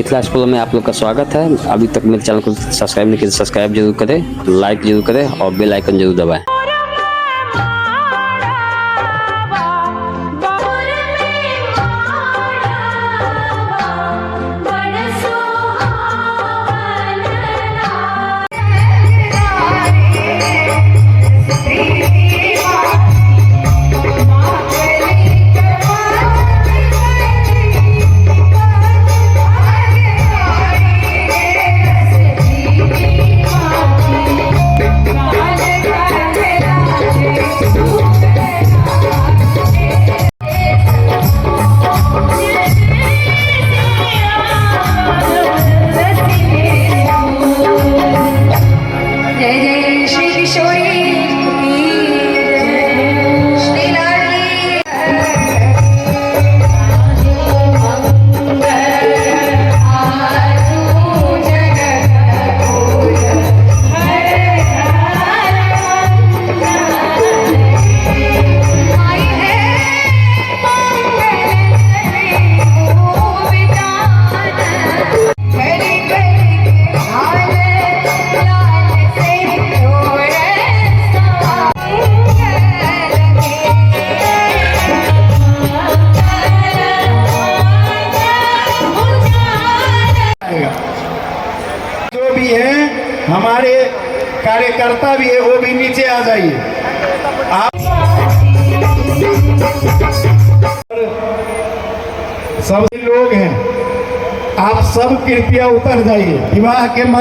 Mithila school में आप लोग का स्वागत है। अभी तक मेरे चैनल को सब्सक्राइब नहीं किया, सब्सक्राइब जरूर करें, लाइक जरूर करें और बेल आइकन जरूर दबाएं। जो भी है हमारे कार्यकर्ता भी है, वो भी नीचे आ जाइए। आप सब लोग हैं, आप सब कृपया उतर जाइए। विवाह के मंच